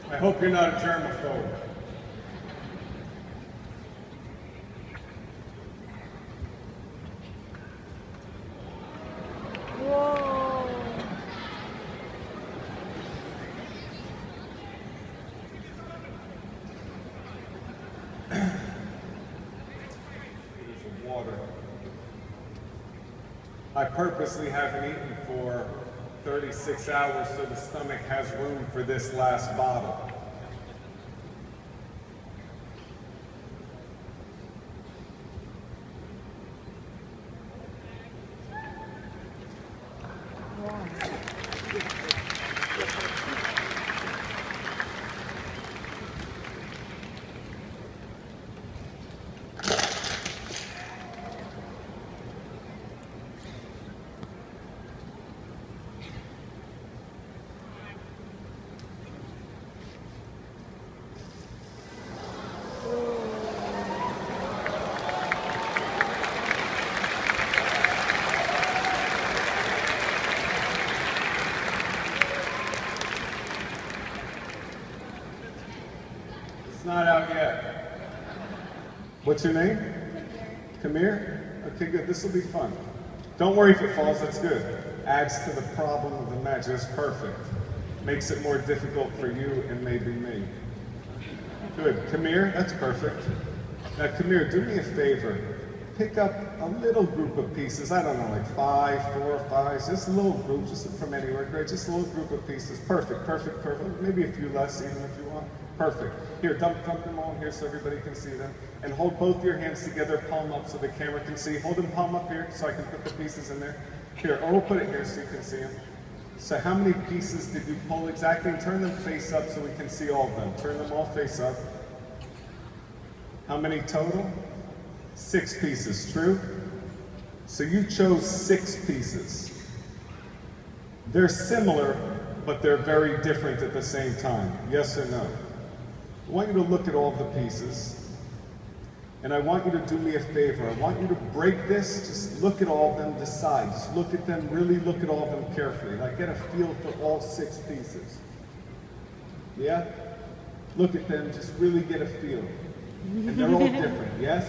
I hope you're not a germaphobe. Whoa. There's a water. I purposely haven't eaten for 36 hours so the stomach has room for this last bottle. It's not out yet. What's your name? Come here. Okay, good. This will be fun. Don't worry if it falls. That's good. Adds to the problem of the match. It's perfect. Makes it more difficult for you and maybe me. Good. Come here. That's perfect. Now, come here. Do me a favor. Pick up a little group of pieces. I don't know, like 5, 4, 5. Just a little group, just from anywhere. Great. Just a little group of pieces. Perfect. Perfect. Perfect. Maybe a few less, even if you want. Perfect. Here, dump them all in here so everybody can see them. And hold both your hands together, palm up so the camera can see. Hold them palm up here so I can put the pieces in there. Here, or we'll put it here so you can see them. So how many pieces did you pull exactly? And turn them face up so we can see all of them. Turn them all face up. How many total? 6 pieces, true? So you chose 6 pieces. They're similar, but they're very different at the same time. Yes or no? I want you to look at all the pieces, and I want you to do me a favor. I want you to break this, just look at all of them, decide. Just look at them, really look at all of them carefully. Like get a feel for all 6 pieces. Yeah? Look at them, just really get a feel. And they're all different, yes?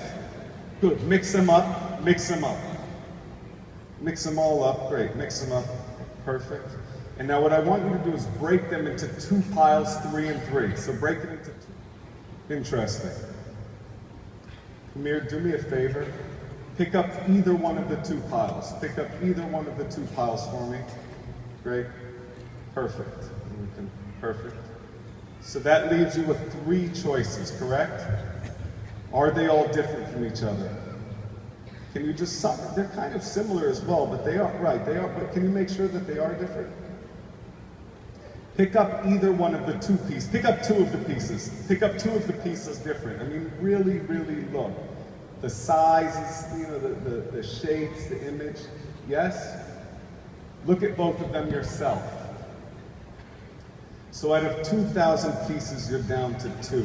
Good, mix them up, mix them up. Mix them all up, great, mix them up, perfect. And now what I want you to do is break them into 2 piles, 3 and 3. So break it into 2. Interesting. Come here, do me a favor. Pick up either one of the 2 piles. Pick up either one of the 2 piles for me. Great, perfect, perfect. So that leaves you with 3 choices, correct? Are they all different from each other? Can you just, they're kind of similar as well, but they are, right, they are, but can you make sure that they are different? Pick up either one of the 2 pieces. Pick up 2 of the pieces. Pick up 2 of the pieces different. I mean, really, really look. The sizes, you know, the shapes, the image. Yes? Look at both of them yourself. So out of 2,000 pieces, you're down to 2.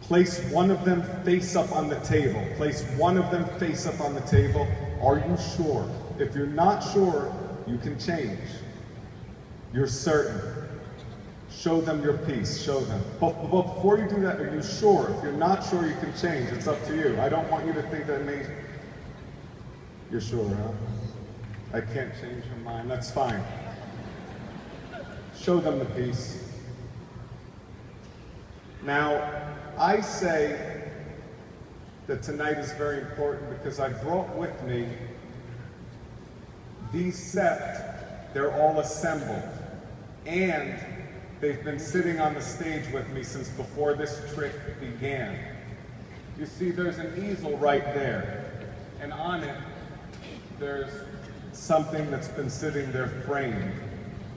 Place one of them face up on the table. Place one of them face up on the table. Are you sure? If you're not sure, you can change. You're certain. Show them your piece, show them. But before you do that, are you sure? If you're not sure, you can change. It's up to you. I don't want you to think that You're sure, huh? I can't change your mind, that's fine. Show them the piece. Now, I say that tonight is very important because I brought with me these set, they're all assembled. And they've been sitting on the stage with me since before this trick began. You see, there's an easel right there. And on it, there's something that's been sitting there framed,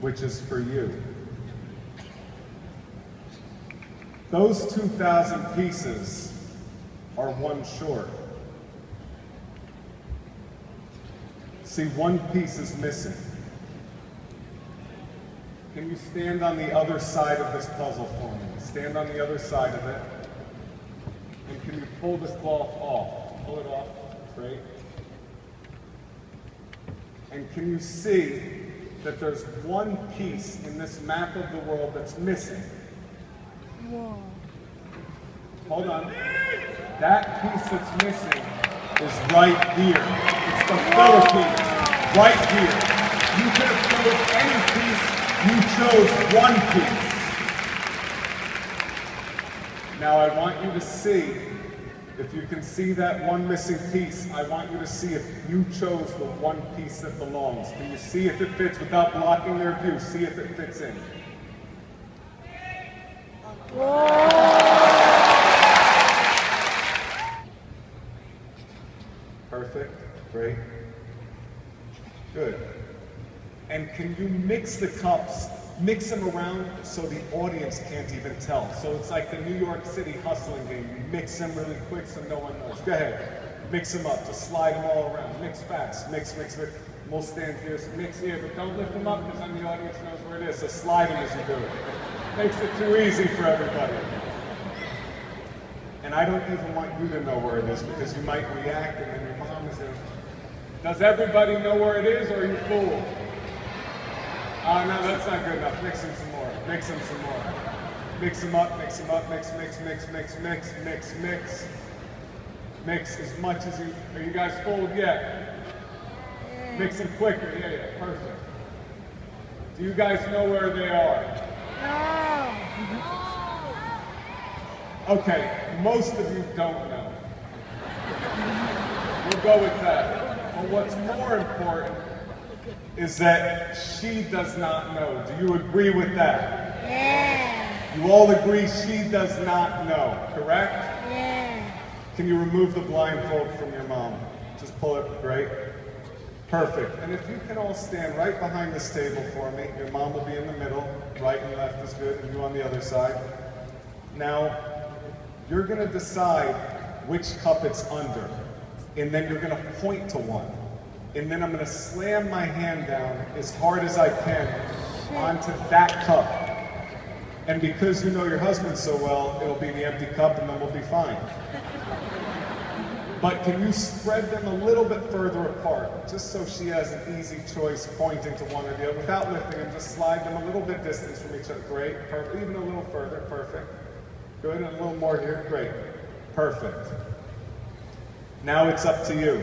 which is for you. Those 2,000 pieces are 1 short. See, 1 piece is missing. Can you stand on the other side of this puzzle for me? Stand on the other side of it. And can you pull this cloth off? Pull it off, great. And can you see that there's 1 piece in this map of the world that's missing? Whoa. Hold on. That piece that's missing is right here. It's the filler piece, right here. You could have chose any piece, you chose one piece. Now I want you to see, if you can see that one missing piece, I want you to see if you chose the one piece that belongs. Can you see if it fits without blocking their view? See if it fits in. Perfect, great, good. And can you mix the cups, mix them around so the audience can't even tell? So it's like the New York City hustling game. You mix them really quick so no one knows. Go ahead, mix them up, just slide them all around. Mix fast, mix, mix, mix. We'll stand here, so mix here, but don't lift them up because then the audience knows where it is. So slide them as you do it. Makes it too easy for everybody. And I don't even want you to know where it is because you might react and then your mom is going to... Does everybody know where it is or are you fooled? Oh, no, that's not good enough. Mix them some more. Mix them some more. Mix them up, mix them up, mix, mix, mix, mix, mix, mix, mix. Mix as much as you... Are you guys fooled yet? Mix them quicker. Yeah, yeah, perfect. Do you guys know where they are? Okay, most of you don't know. We'll go with that. But what's more important is that she does not know. Do you agree with that? Yeah. You all agree she does not know, correct? Yeah. Can you remove the blindfold from your mom? Just pull it, great. Perfect. And if you can all stand right behind this table for me, your mom will be in the middle, right and left is good, and you on the other side. Now, you're going to decide which cup it's under, and then you're going to point to one. And then I'm going to slam my hand down as hard as I can onto that cup. And because you know your husband so well, it'll be the empty cup and then we'll be fine. But can you spread them a little bit further apart, just so she has an easy choice pointing to one or the other, without lifting them, just slide them a little bit distance from each other. Great, perfect, even a little further, perfect. Good, and a little more here, great, perfect. Now it's up to you.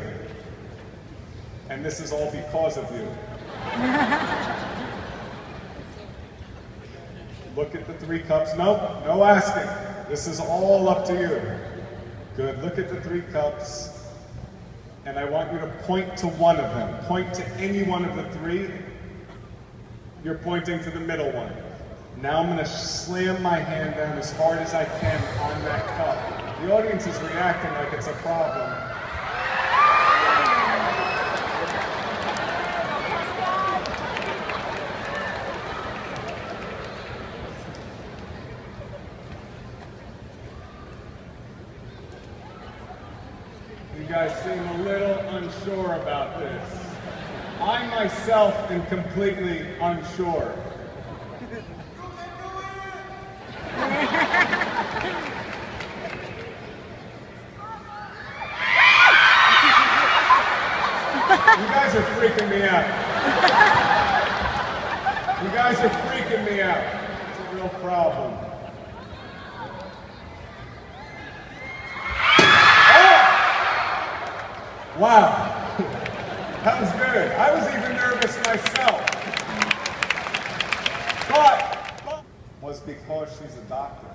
And this is all because of you. Look at the three cups. No, no asking. This is all up to you. Good, look at the three cups. And I want you to point to one of them. Point to any one of the three. You're pointing to the middle one. Now I'm going to slam my hand down as hard as I can on that cup. The audience is reacting like it's a problem. You guys seem a little unsure about this. I myself am completely unsure. You guys are freaking me out. You guys are freaking me out. It's a real problem. Wow, that was good. I was even nervous myself. But was because she's a doctor.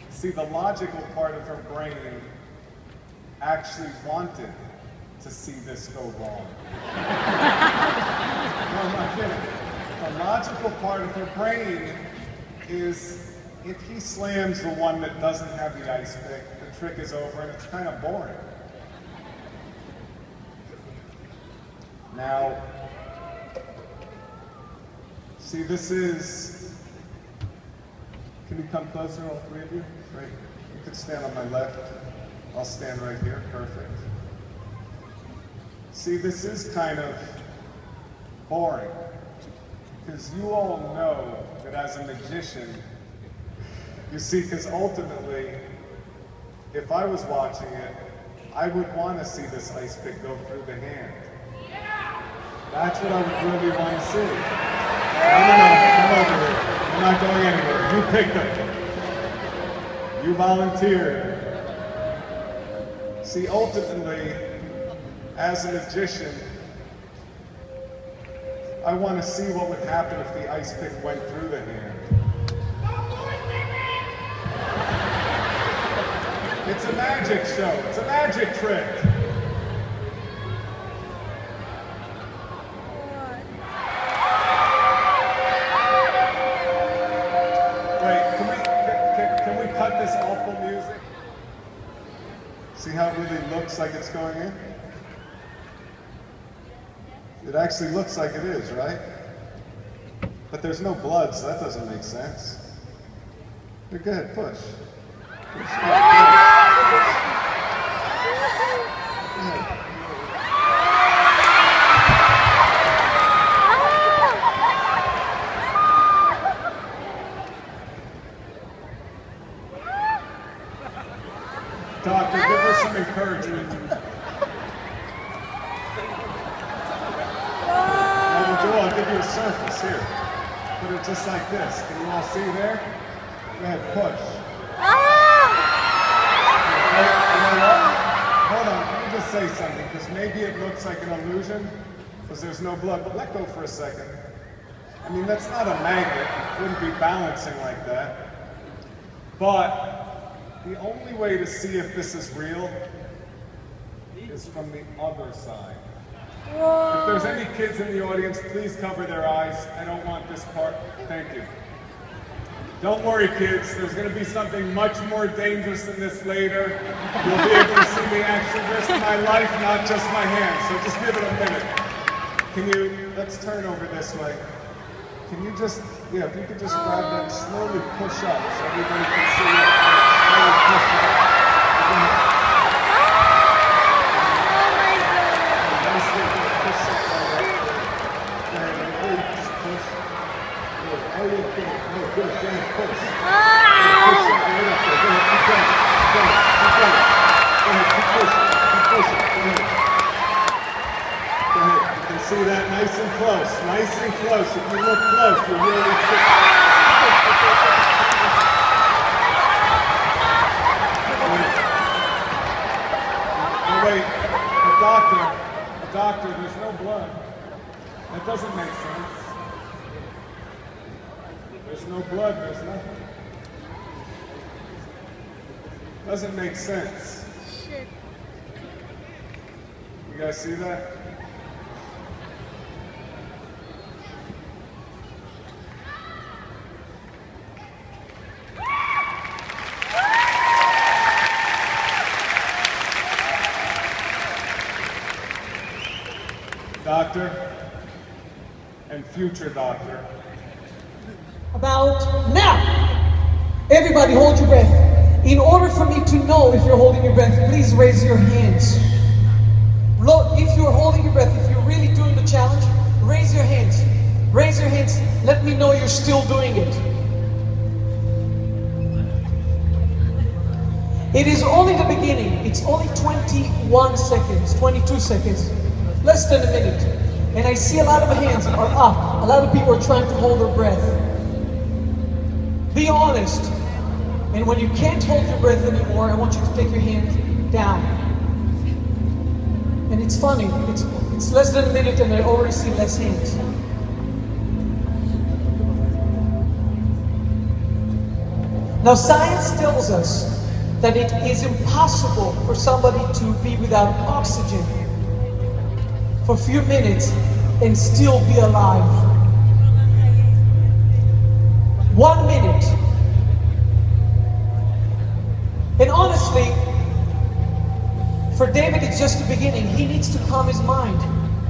See, the logical part of her brain actually wanted to see this go wrong. No, I'm not kidding. The logical part of her brain is, if he slams the one that doesn't have the ice pick, the trick is over and it's kind of boring. Now, see, this is, can you come closer, all three of you? Great. You can stand on my left. I'll stand right here, perfect. See, this is kind of boring, because you all know that as a magician, you see, because ultimately, if I was watching it, I would want to see this ice pick go through the hand. That's what I would really want to see. Come over here. You're not going anywhere. You picked them. You volunteered. See, ultimately, as a magician, I want to see what would happen if the ice pick went through the hand. It's a magic show. It's a magic trick. Wait, can we cut this awful music? See how it really looks like it's going in? It actually looks like it is, right? But there's no blood, so that doesn't make sense. Go ahead, push. Doctor, give her some encouragement. I'll give you a surface here. Put it just like this. Can you all see there? Go ahead, push. Hold on, let me just say something, because maybe it looks like an illusion, because there's no blood, but let go for a second. I mean, that's not a magnet. It wouldn't be balancing like that. But the only way to see if this is real is from the other side. If there's any kids in the audience, please cover their eyes. I don't want this part. Thank you. Don't worry, kids. There's going to be something much more dangerous than this later. You'll be able to see the actual rest of my life, not just my hands. So just give it a minute. Let's turn over this way. Can you just, if you could just grab that, slowly push up so everybody can see it. Slowly push up. See that nice and close, nice and close. If you look close, you really see. Oh wait, the doctor, there's no blood. That doesn't make sense. There's no blood, there's nothing. Doesn't make sense. Shit. You guys see that? Doctor and future doctor. About now. Everybody hold your breath. In order for me to know if you're holding your breath, please raise your hands. If you're holding your breath, if you're really doing the challenge, raise your hands. Raise your hands. Let me know you're still doing it. It is only the beginning. It's only 21 seconds, 22 seconds. Less than a minute. And I see a lot of hands are up. A lot of people are trying to hold their breath. Be honest. And when you can't hold your breath anymore, I want you to take your hand down. And it's funny. It's less than a minute and I already see less hands. Now science tells us that it is impossible for somebody to be without oxygen for a few minutes and still be alive. 1 minute. And honestly, for David, it's just the beginning. He needs to calm his mind.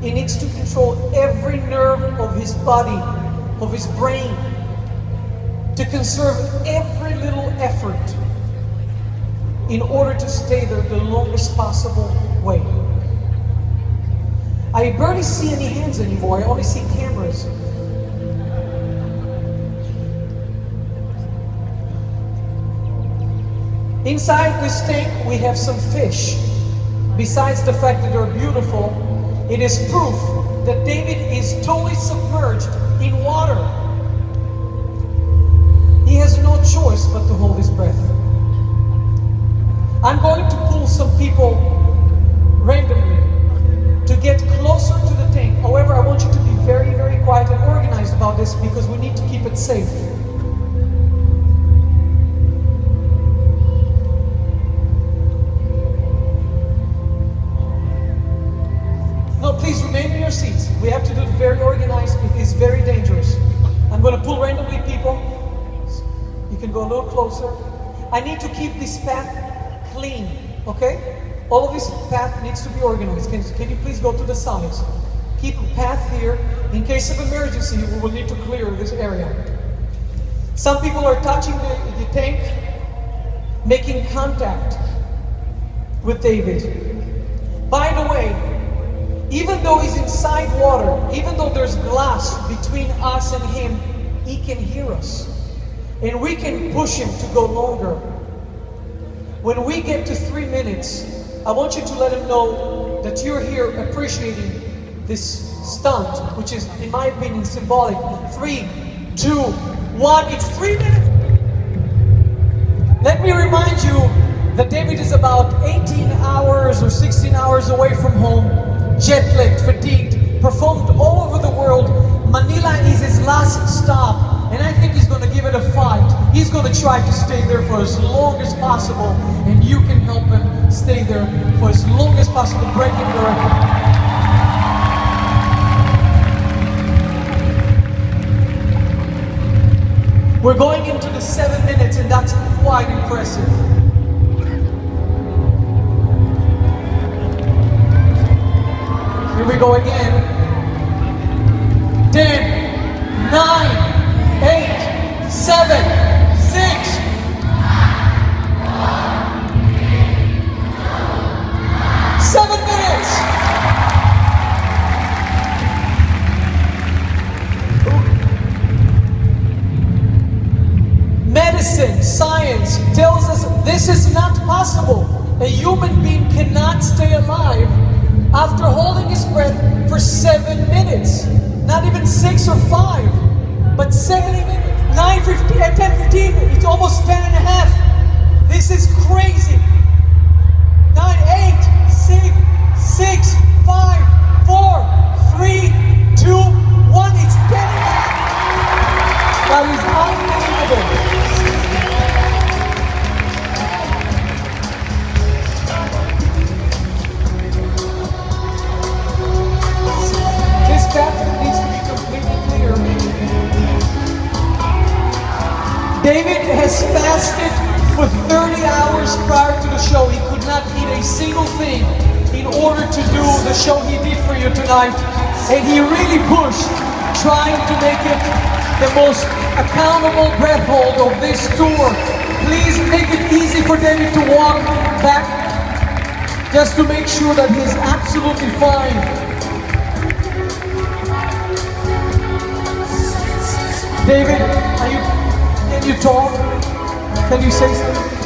He needs to control every nerve of his body, of his brain, to conserve every little effort in order to stay there the longest possible way. I barely see any hands anymore. I only see cameras. Inside this tank, we have some fish. Besides the fact that they're beautiful, it is proof that David is totally submerged in water. He has no choice but to hold his breath. I'm going to pull some people randomly to get closer to the tank. However, I want you to be very, very quiet and organized about this because we need to keep it safe. No, please remain in your seats. We have to do it very organized. It is very dangerous. I'm going to pull randomly people. You can go a little closer. I need to keep this path clean, okay? All of this path needs to be organized. Can you please go to the sides? Keep a path here. In case of emergency, we will need to clear this area. Some people are touching the tank, making contact with David. By the way, even though he's inside water, even though there's glass between us and him, he can hear us. And we can push him to go longer. When we get to 3 minutes, I want you to let him know that you're here appreciating this stunt, which is, in my opinion, symbolic. 3, 2, 1, it's 3 minutes! Let me remind you that David is about 18 hours or 16 hours away from home, jet-lagged, fatigued, performed all over the world. Manila is his last stop. And I think he's going to give it a fight. He's going to try to stay there for as long as possible. And you can help him stay there for as long as possible, breaking the record. We're going into the 7 minutes, and that's quite impressive. Here we go again. 10, 9, 8, 7, 6. 7 minutes. Medicine, science tells us this is not possible. A human being cannot stay alive after holding his breath for 7 minutes. Not even 6 or 5. But 7 minutes, 9:15, 10:15, it's almost 10 and a half. This is crazy. 9, 8, 6, 5, 4, 3, 2, 1, it's 10 and a half. That is unbelievable. This path needs to be completely clear. David has fasted for 30 hours prior to the show. He could not eat a single thing in order to do the show he did for you tonight. And he really pushed, trying to make it the most accountable breath hold of this tour. Please make it easy for David to walk back, just to make sure that he's absolutely fine. David, can you talk? Can you say something?